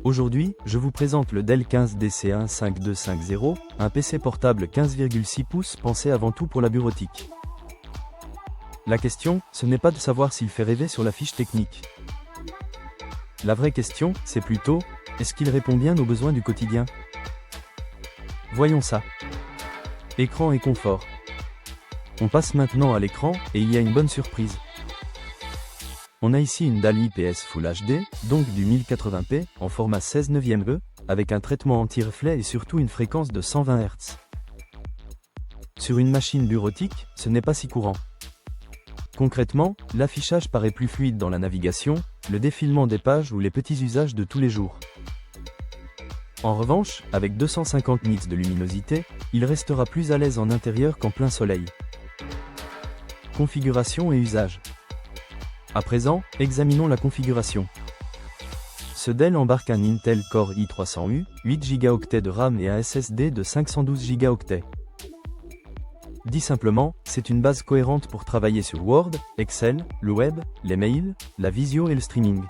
Aujourd'hui, je vous présente le Dell 15 DC1 5250, un PC portable 15,6 pouces pensé avant tout pour la bureautique. La question, ce n'est pas de savoir s'il fait rêver sur la fiche technique. La vraie question, c'est plutôt, est-ce qu'il répond bien aux besoins du quotidien? Voyons ça. Écran et confort. On passe maintenant à l'écran, et il y a une bonne surprise. On a ici une dalle IPS Full HD, donc du 1080p, en format 16/9e, avec un traitement anti-reflet et surtout une fréquence de 120 Hz. Sur une machine bureautique, ce n'est pas si courant. Concrètement, l'affichage paraît plus fluide dans la navigation, le défilement des pages ou les petits usages de tous les jours. En revanche, avec 250 nits de luminosité, il restera plus à l'aise en intérieur qu'en plein soleil. Configuration et usage. À présent, examinons la configuration. Ce Dell embarque un Intel Core i300U, 8 Go de RAM et un SSD de 512 Go. Dit simplement, c'est une base cohérente pour travailler sur Word, Excel, le web, les mails, la visio et le streaming.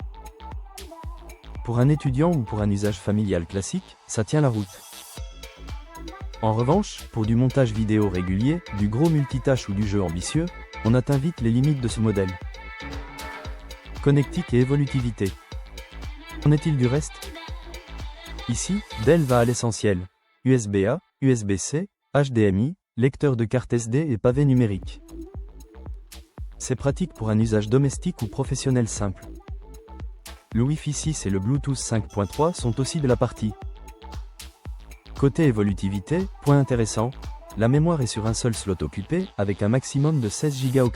Pour un étudiant ou pour un usage familial classique, ça tient la route. En revanche, pour du montage vidéo régulier, du gros multitâche ou du jeu ambitieux, on atteint vite les limites de ce modèle. Connectique et évolutivité. Qu'en est-il du reste? Ici, Dell va à l'essentiel. USB-A, USB-C, HDMI, lecteur de carte SD et pavé numérique. C'est pratique pour un usage domestique ou professionnel simple. Le Wi-Fi 6 et le Bluetooth 5.3 sont aussi de la partie. Côté évolutivité, point intéressant, la mémoire est sur un seul slot occupé, avec un maximum de 16 Go.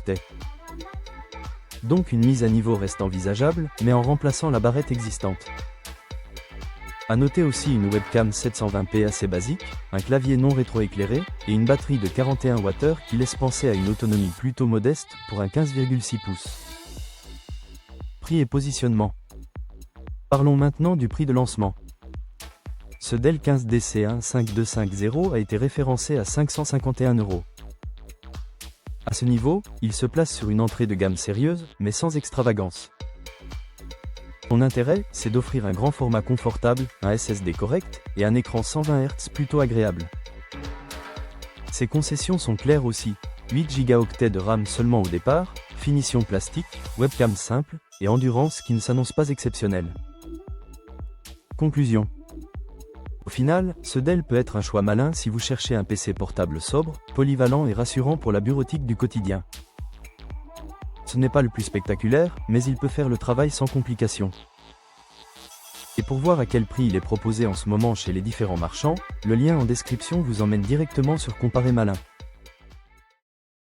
Donc une mise à niveau reste envisageable, mais en remplaçant la barrette existante. À noter aussi une webcam 720p assez basique, un clavier non rétroéclairé, et une batterie de 41 Wh qui laisse penser à une autonomie plutôt modeste pour un 15,6 pouces. Prix et positionnement. Parlons maintenant du prix de lancement. Ce Dell 15 DC1 5250 a été référencé à 551 €. À ce niveau, il se place sur une entrée de gamme sérieuse, mais sans extravagance. Son intérêt, c'est d'offrir un grand format confortable, un SSD correct, et un écran 120 Hz plutôt agréable. Ses concessions sont claires aussi, 8 Go de RAM seulement au départ, finition plastique, webcam simple, et endurance qui ne s'annonce pas exceptionnelle. Conclusion. Au final, ce Dell peut être un choix malin si vous cherchez un PC portable sobre, polyvalent et rassurant pour la bureautique du quotidien. Ce n'est pas le plus spectaculaire, mais il peut faire le travail sans complication. Et pour voir à quel prix il est proposé en ce moment chez les différents marchands, le lien en description vous emmène directement sur Comparer Malin.